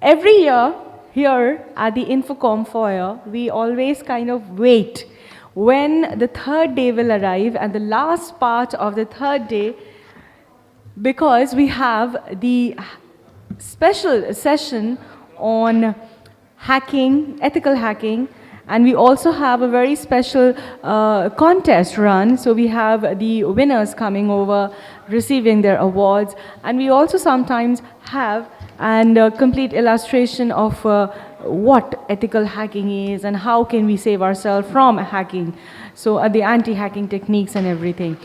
Every year, here at the INFOCOM foyer, we always kind of wait when the third day will arrive and the last part of the third day, because we have the special session on hacking, ethical hacking, and we also have a very special contest run. So we have the winners coming over, receiving their awards, and we also sometimes have a complete illustration of what ethical hacking is and how can we save ourselves from hacking. So the anti-hacking techniques and everything.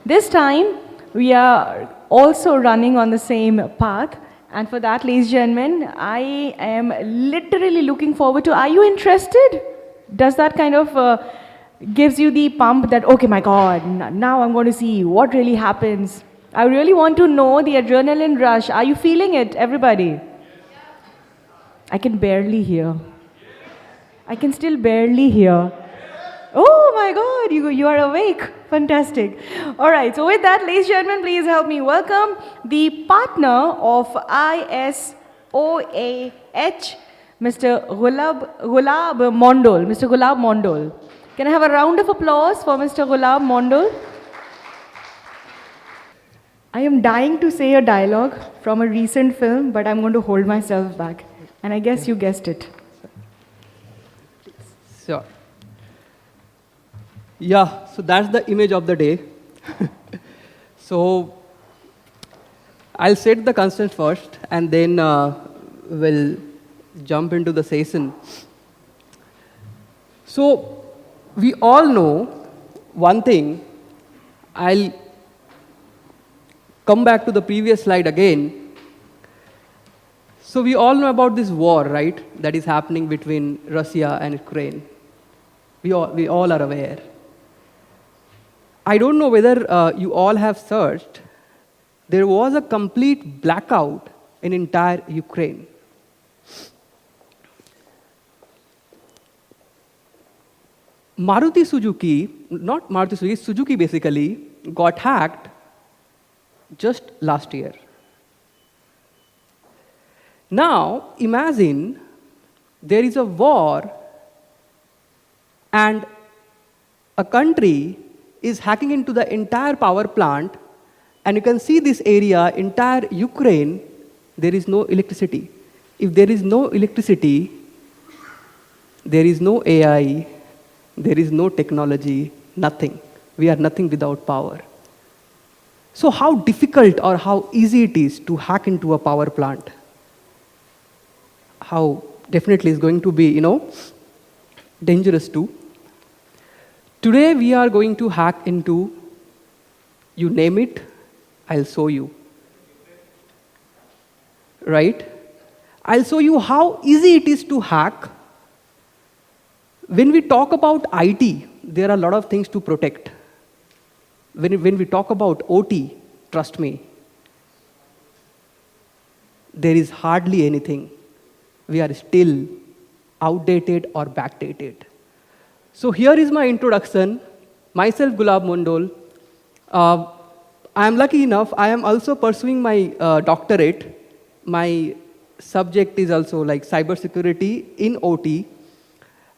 This time, we are also running on the same path. And for that, ladies and gentlemen, I am literally looking forward to, are you interested? Does that kind of gives you the pump that, okay, my God, now I'm going to see what really happens. I really want to know the adrenaline rush. Are you feeling it, everybody? I can barely hear. I can still barely hear. Oh my God, you are awake. Fantastic. All right, so with that, ladies and gentlemen, please help me welcome the partner of ISOAH, Mr. Gulab Mondol. Mr. Gulab Mondol. Can I have a round of applause for Mr. Gulab Mondol? I am dying to say a dialogue from a recent film, but I'm going to hold myself back. And I guess you guessed it. Sure. Yeah, so that's the image of the day. So I'll set the constraints first, and then we'll jump into the session. So we all know one thing. I'll come back to the previous slide again. So we all know about this war, right, that is happening between Russia and Ukraine. We all are aware. I don't know whether you all have searched. There was a complete blackout in entire Ukraine. Suzuki basically got hacked just last year. Now, imagine there is a war and a country is hacking into the entire power plant, and you can see this area, entire Ukraine, there is no electricity. If there is no electricity, there is no AI, there is no technology, nothing. We are nothing without power. So how difficult or how easy it is to hack into a power plant? How definitely is going to be, dangerous too. Today we are going to hack into, you name it, I'll show you. Right? I'll show you how easy it is to hack. When we talk about IT, there are a lot of things to protect. When we talk about OT, trust me, there is hardly anything. We are still outdated or backdated. So here is my introduction. Myself, Gulab Mondol. I am lucky enough, I am also pursuing my doctorate. My subject is also like cybersecurity in OT.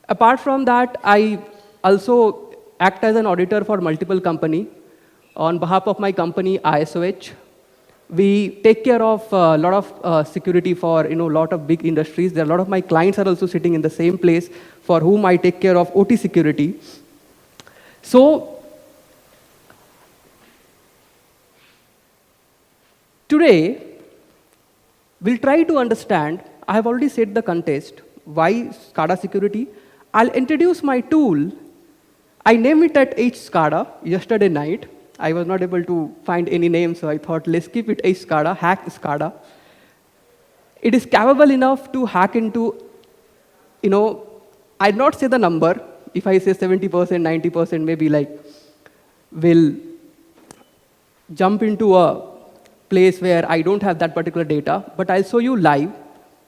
Apart from that, I also act as an auditor for multiple companies. On behalf of my company, ISOAH, we take care of a lot of security for a lot of big industries. There are a lot of my clients are also sitting in the same place for whom I take care of OT security. So today, we'll try to understand. I have already set the context. Why SCADA security? I'll introduce my tool. I named it at HSCADA yesterday night. I was not able to find any name, so I thought, let's keep it HSCADA, hack SCADA. It is capable enough to hack into, I'd not say the number. If I say 70%, 90%, maybe we'll jump into a place where I don't have that particular data, but I'll show you live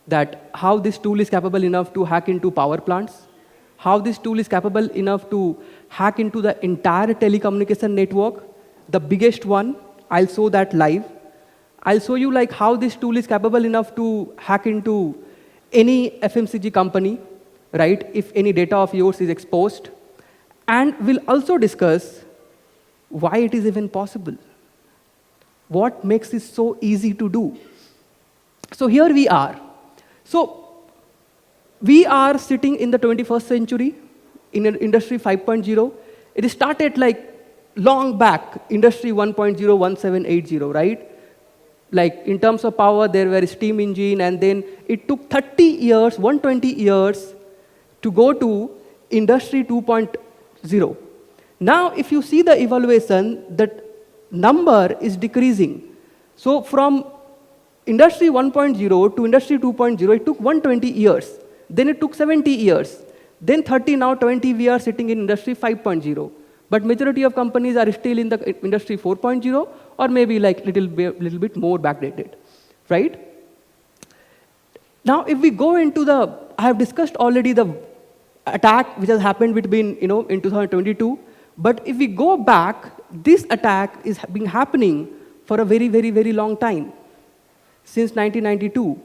that how this tool is capable enough to hack into power plants, how this tool is capable enough to hack into the entire telecommunication network, the biggest one. I'll show that live. I'll show you how this tool is capable enough to hack into any FMCG company, right, if any data of yours is exposed. And we'll also discuss why it is even possible. What makes this so easy to do? So here we are. So we are sitting in the 21st century in an industry 5.0. It started like long back, industry 1.0, 1780, right? Like in terms of power, there were steam engine, and then it took 30 years, 120 years to go to industry 2.0. Now, if you see the evaluation, that number is decreasing. So from industry 1.0 to industry 2.0, it took 120 years. Then it took 70 years. Then 30, now 20, we are sitting in industry 5.0. But majority of companies are still in the industry 4.0, or maybe like little bit more backdated, right? Now, if we go into the, I have discussed already the attack which has happened between, in 2022. But if we go back, this attack is been happening for a very, very, very long time, since 1992,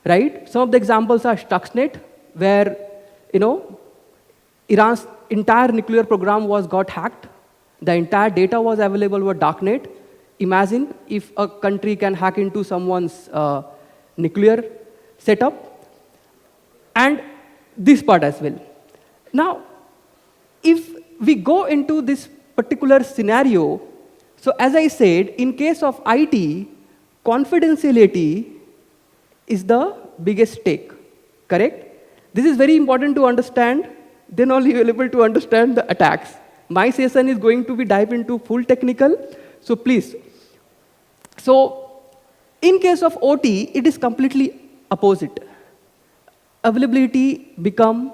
right? Some of the examples are Stuxnet, where, Iran's entire nuclear program got hacked. The entire data was available over darknet. Imagine if a country can hack into someone's nuclear setup. And this part as well. Now, if we go into this particular scenario, so as I said, in case of IT, confidentiality is the biggest stake, correct? This is very important to understand, then only you will be able to understand the attacks. My session is going to be dive into full technical, so please. So, in case of OT, it is completely opposite. Availability become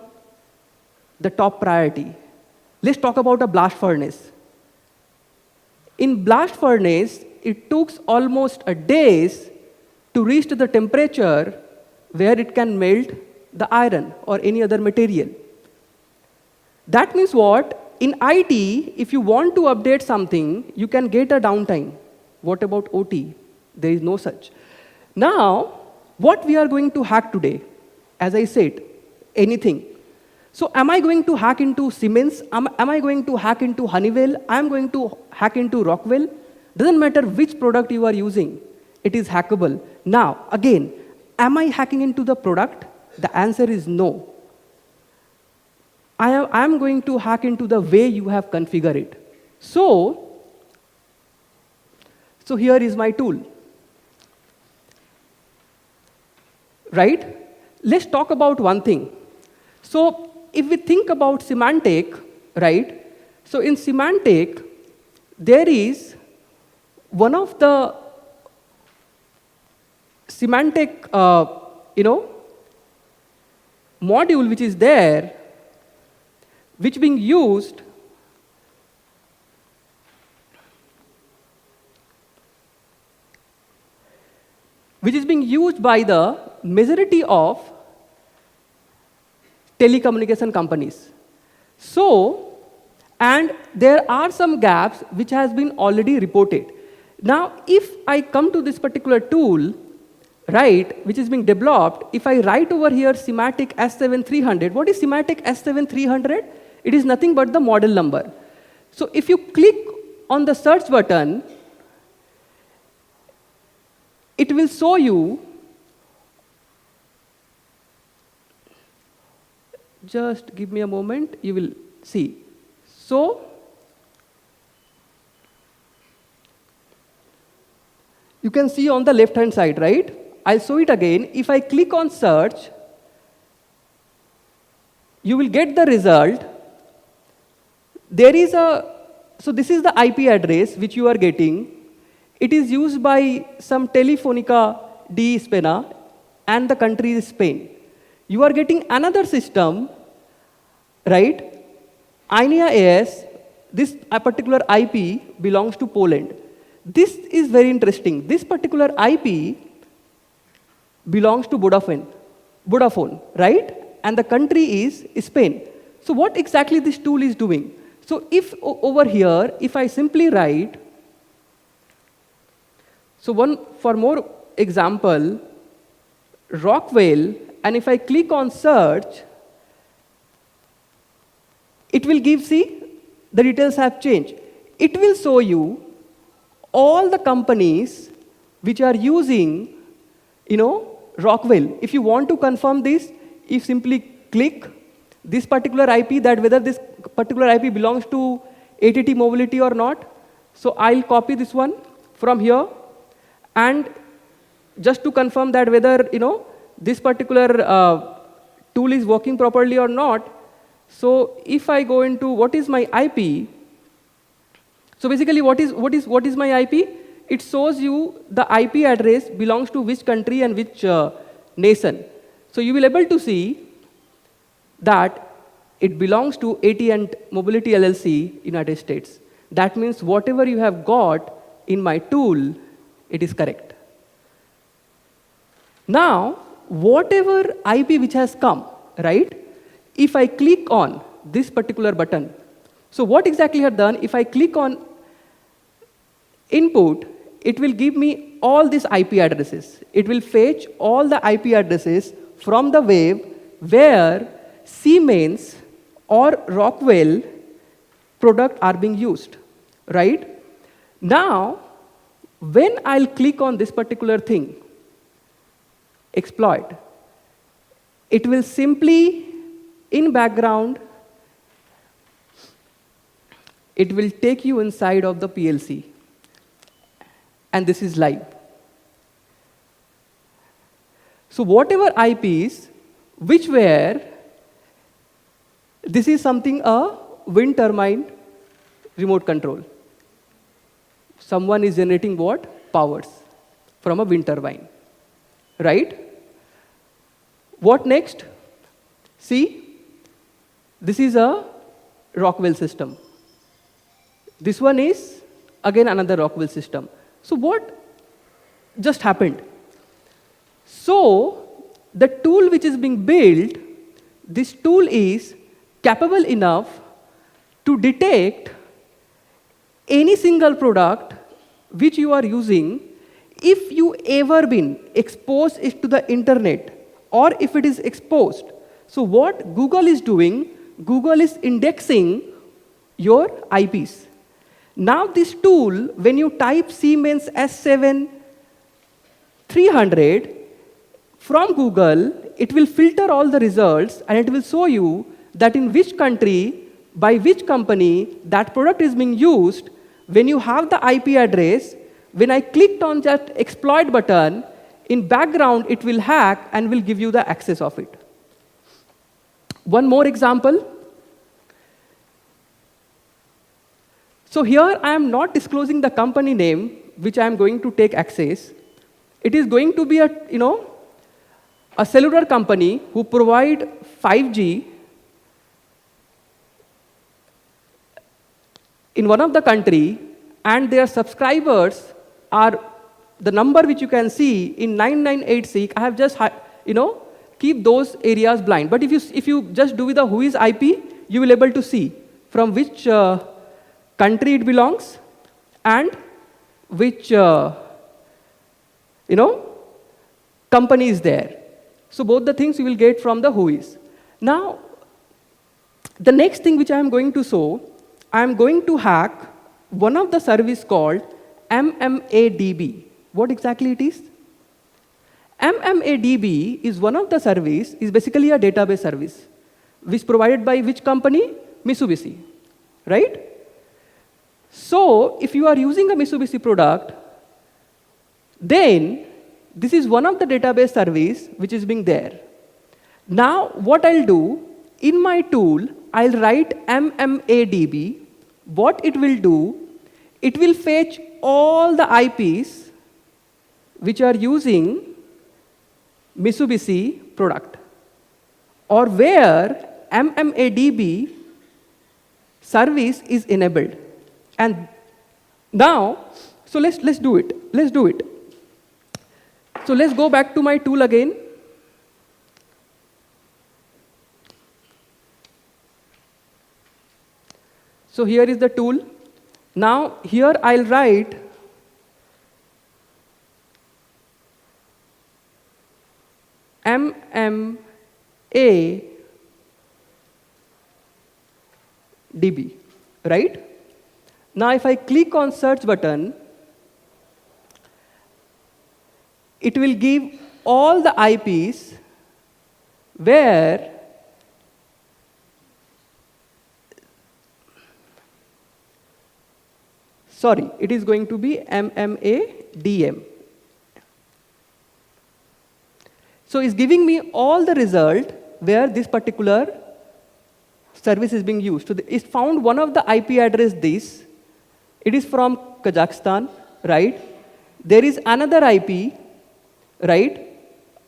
the top priority. Let's talk about a blast furnace. In blast furnace, it took almost a days to reach to the temperature where it can melt the iron or any other material. That means what? In IT, if you want to update something, you can get a downtime. What about OT? There is no such. Now, what we are going to hack today? As I said, anything. So am I going to hack into Siemens? Am I going to hack into Honeywell? I am going to hack into Rockwell? Doesn't matter which product you are using. It is hackable. Now, again, am I hacking into the product? The answer is no. I am going to hack into the way you have configured it. So here is my tool. Right? Let's talk about one thing. So if we think about semantic, right? So in semantic, there is one of the semantic, module which is there, which being used by the majority of telecommunication companies. So, and there are some gaps which has been already reported. Now, if I come to this particular tool, right, which is being developed, if I write over here semantic S7300, what is semantic S7300? It is nothing but the model number. So if you click on the search button, it will show you, just give me a moment, you will see. So, you can see on the left-hand side, right? I'll show it again. If I click on search, you will get the result. There is so this is the IP address which you are getting. It is used by some Telefonica de España, and the country is Spain. You are getting another system, right? INEA AS, this particular IP belongs to Poland. This is very interesting. This particular IP belongs to Vodafone, right? And the country is Spain. So what exactly this tool is doing? So if over here, if I simply write, so for more example, Rockwell and if I click on search, it will give, see, the details have changed. It will show you all the companies which are using, Rockwell. If you want to confirm this, you simply click this particular IP, that whether this particular IP belongs to ATT Mobility or not. So I'll copy this one from here, and just to confirm that whether this particular tool is working properly or not. So if I go into what is my IP, so basically what is my IP? It shows you the IP address belongs to which country and which nation. So you will able to see that it belongs to AT&T Mobility LLC, United States. That means whatever you have got in my tool, it is correct. Now, whatever IP which has come, right? If I click on this particular button, so what exactly I have done, if I click on input, it will give me all these IP addresses. It will fetch all the IP addresses from the web where Siemens or Rockwell product are being used, right? Now, when I'll click on this particular thing, exploit, it will simply, in background, it will take you inside of the PLC. And this is live. So whatever IPs, which were, this is something a wind turbine remote control. Someone is generating what? Powers from a wind turbine, right? What next? See, this is a Rockwell system. This one is, again, another Rockwell system. So what just happened? So the tool which is being built, this tool is capable enough to detect any single product which you are using if you ever been exposed it to the internet or if it is exposed. So what Google is doing, Google is indexing your IPs. Now this tool, when you type Siemens S7 300 from Google, it will filter all the results and it will show you that in which country, by which company that product is being used. When you have the IP address, when I clicked on that exploit button, in background it will hack and will give you the access of it. One more example. So here I am not disclosing the company name which I am going to take access. It is going to be a cellular company who provide 5G in one of the country, and their subscribers are the number which you can see in 9986. I have just keep those areas blind. But if you just do with the who is IP, you will able to see from which country it belongs and which company is there. So both the things you will get from the who is. Now, the next thing which I am going to show, I am going to hack one of the service called MMADB. What exactly it is? MMADB is one of the service, is basically a database service, which provided by which company? Mitsubishi, right? So if you are using a Mitsubishi product, then this is one of the database service which is being there. Now what I'll do, in my tool, I'll write MMADB. What it will do, it will fetch all the IPs which are using Mitsubishi product, or where MMADB service is enabled. And now, so let's do it. Let's do it. So let's go back to my tool again. So here is the tool. Now here I'll write . MMA DB, right? Now if I click on search button, it will give all the IPs where it is going to be MMADM. So it's giving me all the result where this particular service is being used. So it's found one of the IP address this. It is from Kazakhstan, right? There is another IP, right?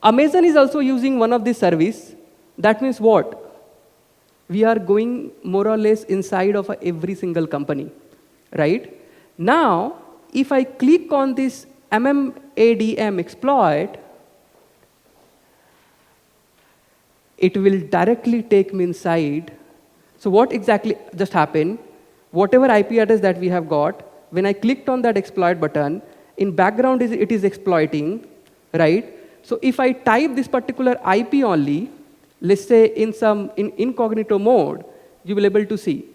Amazon is also using one of these service. That means what? We are going more or less inside of every single company, right? Now, if I click on this MMADM exploit, it will directly take me inside. So what exactly just happened? Whatever IP address that we have got, when I clicked on that exploit button, in background it is exploiting, right? So if I type this particular IP only, let's say in incognito mode, you will be able to see.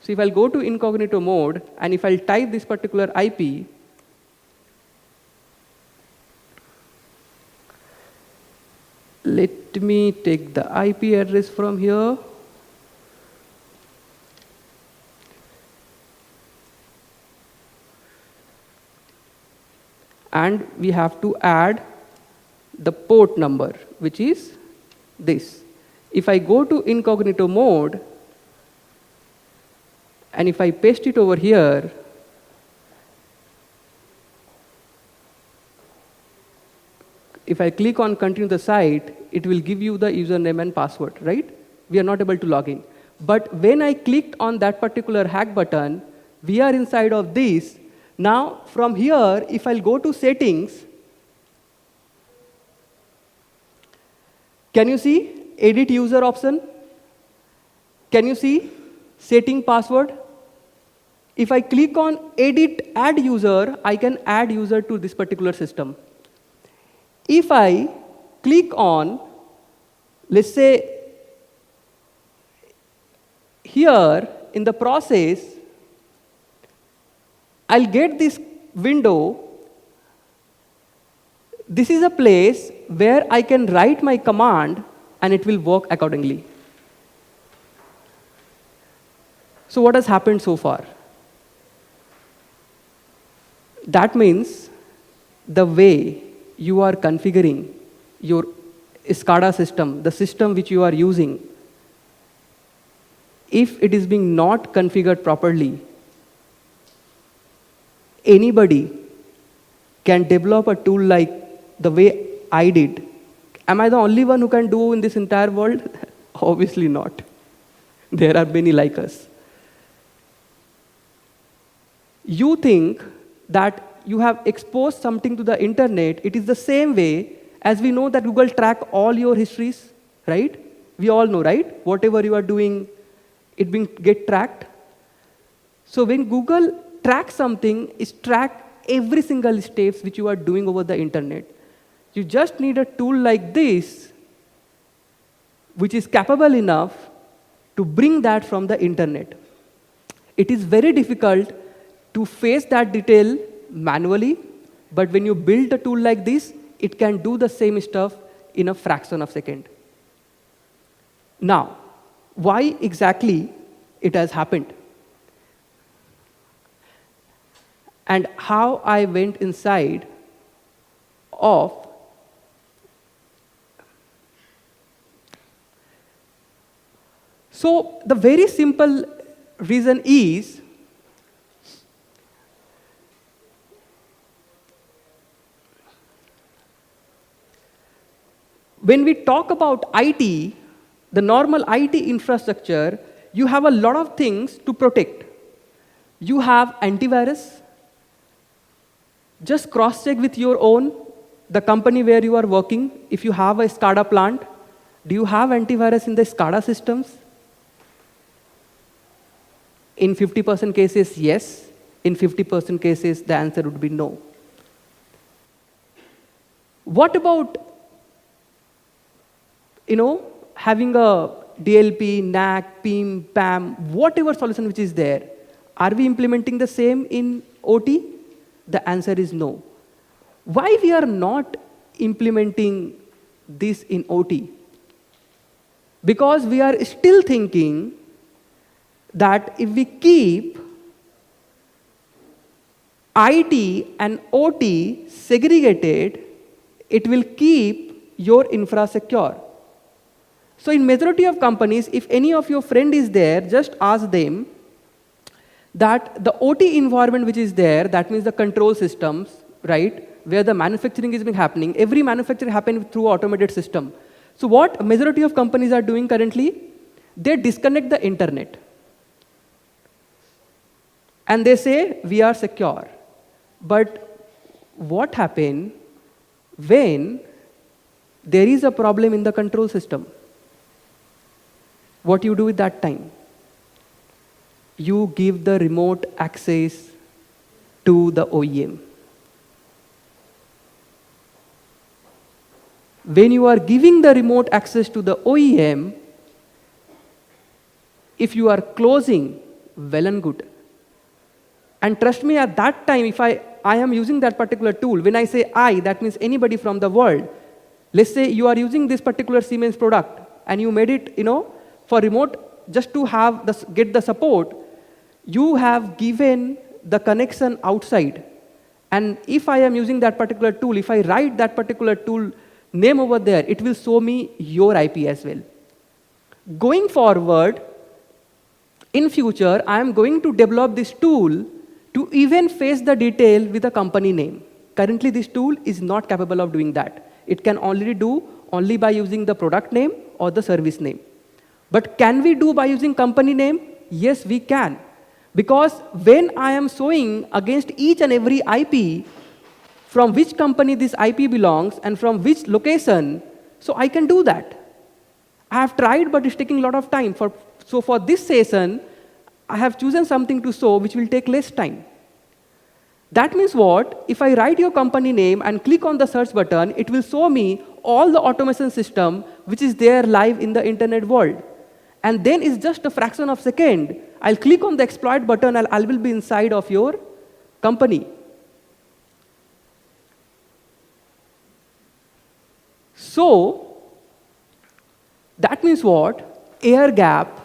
So if I'll go to incognito mode, and if I'll type this particular IP, let me take the IP address from here. And we have to add the port number, which is this. If I go to incognito mode, and if I paste it over here, if I click on continue the site, it will give you the username and password, right? We are not able to log in. But when I clicked on that particular hack button, we are inside of this. Now, from here, if I'll go to settings, can you see edit user option? Can you see setting password? If I click on edit add user, I can add user to this particular system. If I click on, let's say, here in the process, I'll get this window. This is a place where I can write my command and it will work accordingly. So what has happened so far? That means the way you are configuring your SCADA system, the system which you are using, if it is being not configured properly, anybody can develop a tool like the way I did. Am I the only one who can do in this entire world? Obviously not. There are many like us. You think that you have exposed something to the internet. It is the same way as we know that Google track all your histories, right? We all know, right? Whatever you are doing, it get tracked. So when Google tracks something, it's track every single steps which you are doing over the internet. You just need a tool like this, which is capable enough to bring that from the internet. It is very difficult to face that detail manually, but when you build a tool like this, it can do the same stuff in a fraction of a second. Now, why exactly it has happened? And how I went inside of So the very simple reason is when we talk about IT, the normal IT infrastructure, you have a lot of things to protect. You have antivirus. Just cross-check with your own, the company where you are working. If you have a SCADA plant, do you have antivirus in the SCADA systems? In 50% cases, yes. In 50% cases, the answer would be no. What about having a DLP, NAC, PIM, PAM, whatever solution which is there, are we implementing the same in OT? The answer is no. Why we are not implementing this in OT? Because we are still thinking that if we keep IT and OT segregated, it will keep your infra secure. So in majority of companies, if any of your friend is there, just ask them that the OT environment which is there, that means the control systems, right, where the manufacturing is being happening, every manufacturing happens through automated system. So what majority of companies are doing currently? They disconnect the internet. And they say, we are secure. But what happens when there is a problem in the control system? What you do at that time? You give the remote access to the OEM. When you are giving the remote access to the OEM, if you are closing, well and good. And trust me, at that time, if I am using that particular tool, when I say I, that means anybody from the world. Let's say you are using this particular Siemens product, and you made it, for remote, just to have get the support, you have given the connection outside. And if I am using that particular tool, if I write that particular tool name over there, it will show me your IP as well. Going forward, in future, I am going to develop this tool to even face the detail with a company name. Currently, this tool is not capable of doing that. It can only do only by using the product name or the service name. But can we do by using company name? Yes, we can. Because when I am showing against each and every IP, from which company this IP belongs and from which location, so I can do that. I have tried, but it's taking a lot of time. So for this session, I have chosen something to show which will take less time. That means what? If I write your company name and click on the search button, it will show me all the automation system which is there live in the internet world. And then it's just a fraction of a second. I'll click on the exploit button and I will be inside of your company. So, that means what? Air gap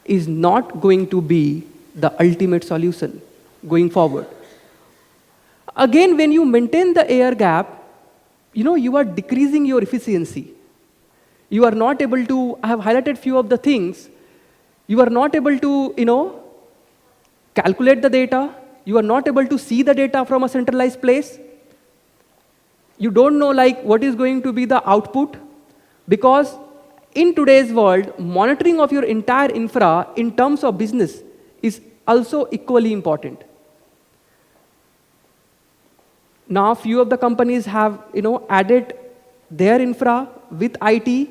is not going to be the ultimate solution going forward. Again, when you maintain the air gap, you are decreasing your efficiency. You are not able to, I have highlighted few of the things, you are not able to, calculate the data, you are not able to see the data from a centralized place. You don't know what is going to be the output, because in today's world, monitoring of your entire infra in terms of business is also equally important. Now, few of the companies have, added their infra with IT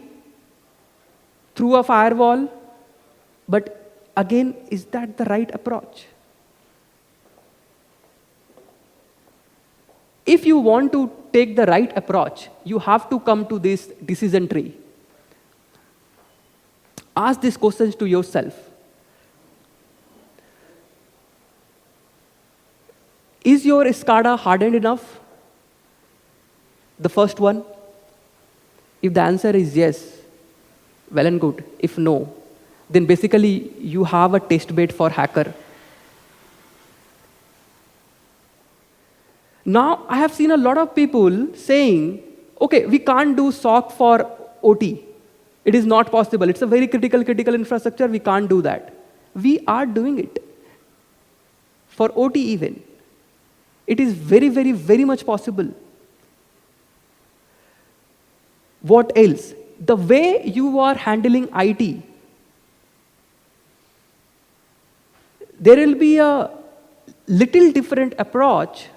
through a firewall. But again, is that the right approach? If you want to take the right approach, you have to come to this decision tree. Ask these questions to yourself. Is your SCADA hardened enough? The first one. If the answer is yes, well and good. If no, then basically you have a test bed for hacker. Now, I have seen a lot of people saying, okay, we can't do SOC for OT. It is not possible. It's a very critical infrastructure. We can't do that. We are doing it. For OT even. It is very much possible. What else? The way you are handling IT, there will be a little different approach,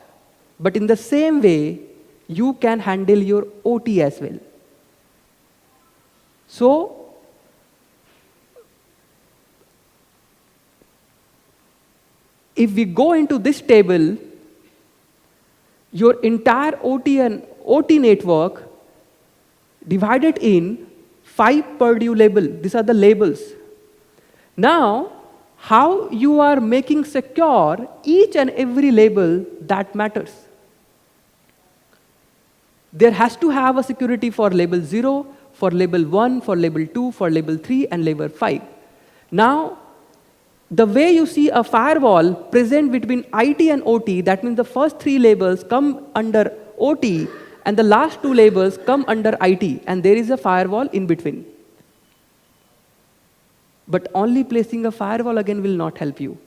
but in the same way, you can handle your OT as well. So, if we go into this table, your entire OT and OT network divided in 5 Purdue label. These are the labels. Now, how you are making secure each and every label, that matters. There has to have a security for label 0, for label 1, for label 2, for label 3, and label 5. Now, the way you see a firewall present between IT and OT, that means the first 3 labels come under OT, and the last 2 labels come under IT, and there is a firewall in between. But only placing a firewall again will not help you.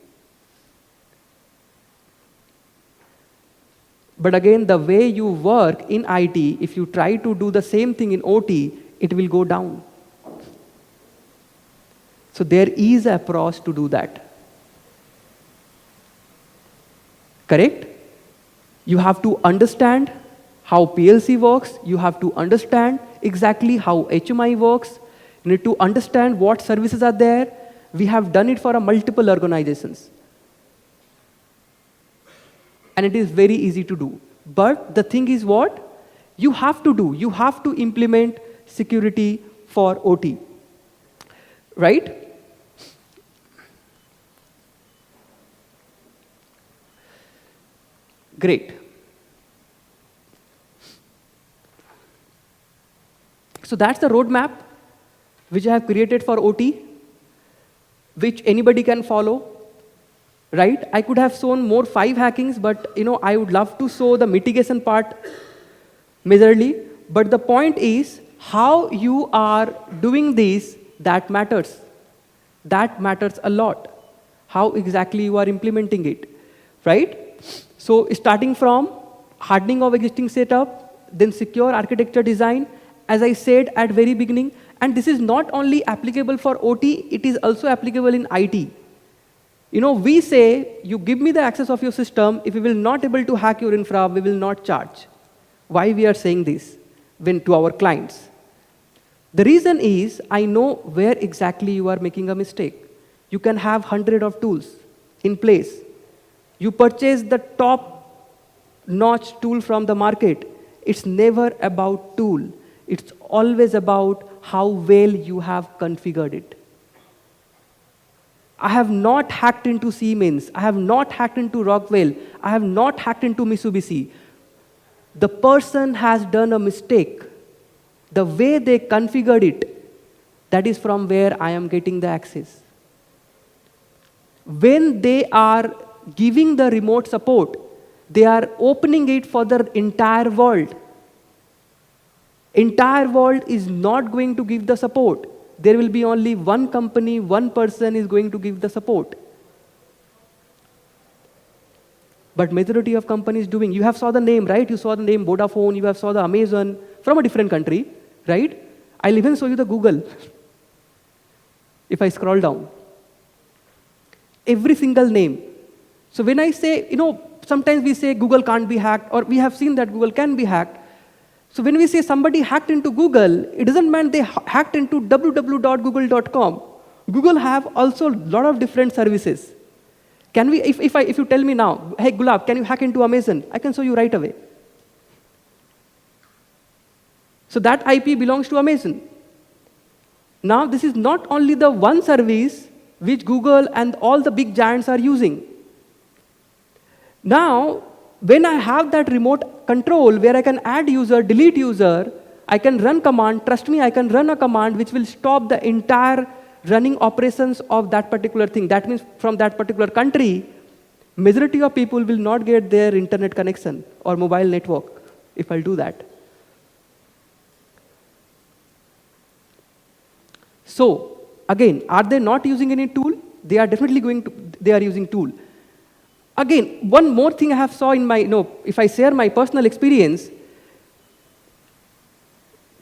But again, the way you work in IT, if you try to do the same thing in OT, it will go down. So there is an approach to do that. Correct? You have to understand how PLC works. You have to understand exactly how HMI works. You need to understand what services are there. We have done it for multiple organizations. And it is very easy to do. But the thing is what? You have to do. You have to implement security for OT. Right? Great. So that's the roadmap which I have created for OT, which anybody can follow. Right? I could have shown more 5 hackings, but I would love to show the mitigation part majorly. But the point is, how you are doing this, that matters. That matters a lot. How exactly you are implementing it. Right? So starting from hardening of existing setup, then secure architecture design, as I said at very beginning, and this is not only applicable for OT, it is also applicable in IT. We say, you give me the access of your system, if we will not able to hack your infra, we will not charge. Why we are saying this to our clients? The reason is, I know where exactly you are making a mistake. You can have 100 of tools in place. You purchase the top-notch tool from the market. It's never about tool. It's always about how well you have configured it. I have not hacked into Siemens. I have not hacked into Rockwell. I have not hacked into Mitsubishi. The person has done a mistake. The way they configured it, that is from where I am getting the access. When they are giving the remote support, they are opening it for the entire world. Entire world is not going to give the support. There will be only one company, one person is going to give the support. But majority of companies doing, you have saw the name, right? You saw the name Vodafone, you have saw the Amazon from a different country, right? I'll even show you the Google. If I scroll down. Every single name. So when I say, sometimes we say Google can't be hacked, or we have seen that Google can be hacked. So when we say somebody hacked into Google, it doesn't mean they hacked into www.google.com. Google have also a lot of different services. Can we, if you tell me now, hey Gulab, can you hack into Amazon? I can show you right away. So that IP belongs to Amazon. Now this is not only the one service which Google and all the big giants are using. Now, when I have that remote control where I can add user, delete user, I can run command, trust me, I can run a command which will stop the entire running operations of that particular thing. That means from that particular country, majority of people will not get their internet connection or mobile network if I'll do that. So, again, are they not using any tool? They are definitely they are using tool. Again, one more thing I have saw in my, if I share my personal experience,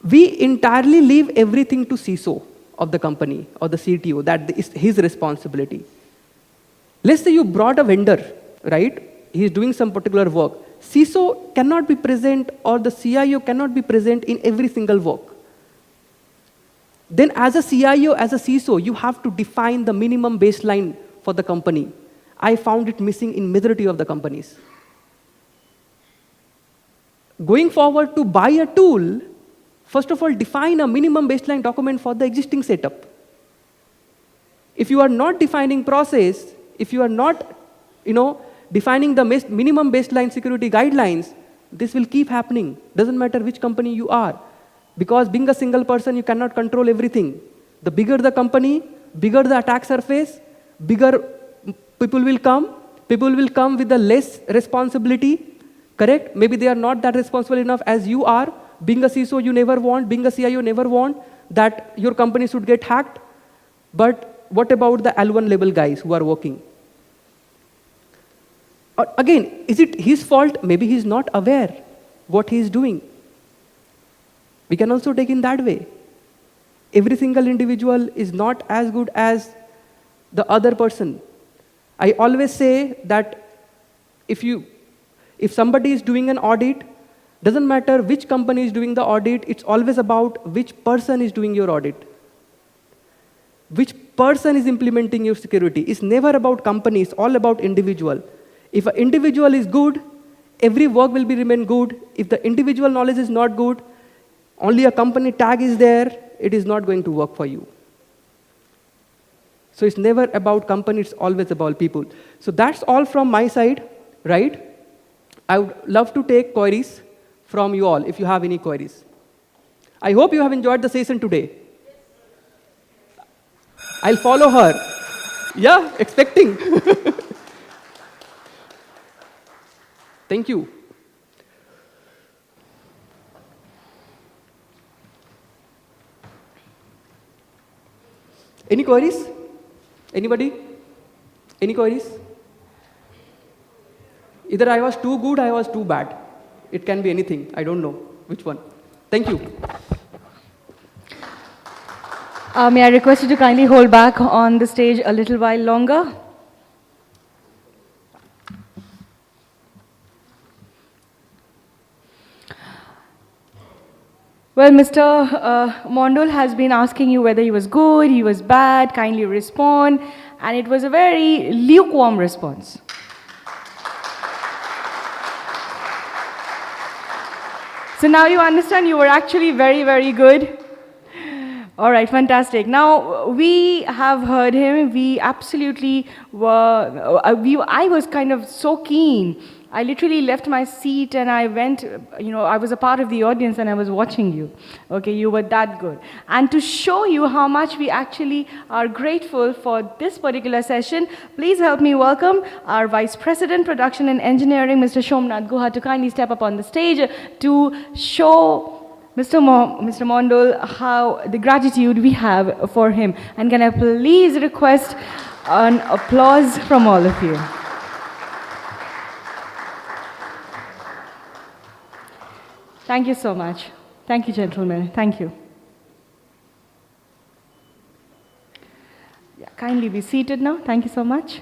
we entirely leave everything to CISO of the company or the CTO. That is his responsibility. Let's say you brought a vendor, right? He is doing some particular work. CISO cannot be present or the CIO cannot be present in every single work. Then as a CIO, as a CISO, you have to define the minimum baseline for the company. I found it missing in majority of the companies. Going forward to buy a tool, First of all, define a minimum baseline document for the existing setup. If you are not defining process, if you are not defining the minimum baseline security guidelines, this will keep happening. Doesn't matter which company you are. Because being a single person, you cannot control everything. The bigger the company, bigger the attack surface, bigger people will come. People will come with the less responsibility, correct? Maybe they are not that responsible enough as you are. Being a CISO, you never want, being a CIO, never want that your company should get hacked. But what about the L1 level guys who are working? Again, is it his fault? Maybe he's not aware what he's doing. We can also take in that way. Every single individual is not as good as the other person. I always say that if somebody is doing an audit, doesn't matter which company is doing the audit, it's always about which person is doing your audit. Which person is implementing your security. It's never about company, it's all about individual. If an individual is good, every work will remain good. If the individual knowledge is not good, only a company tag is there, it is not going to work for you. So it's never about company, it's always about people. So that's all from my side, right? I would love to take queries from you all, if you have any queries. I hope you have enjoyed the session today. I'll follow her. Yeah, expecting. Thank you. Any queries? Anybody? Any queries? Either I was too good, I was too bad. It can be anything. I don't know which one. Thank you. May I request you to kindly hold back on the stage a little while longer? Well, Mr. Mondol has been asking you whether he was good, he was bad, kindly respond, and it was a very lukewarm response. So now you understand you were actually very, very good. All right, fantastic. Now, we have heard him. We absolutely were, I was kind of so keen. I literally left my seat and I went, I was a part of the audience and I was watching you. Okay, you were that good. And to show you how much we actually are grateful for this particular session, please help me welcome our Vice President, Production and Engineering, Mr. Shomnath Guha, to kindly step up on the stage to show Mr. Mondol how the gratitude we have for him. And can I please request an applause from all of you? Thank you so much. Thank you, gentlemen. Thank you. Yeah, kindly be seated now. Thank you so much.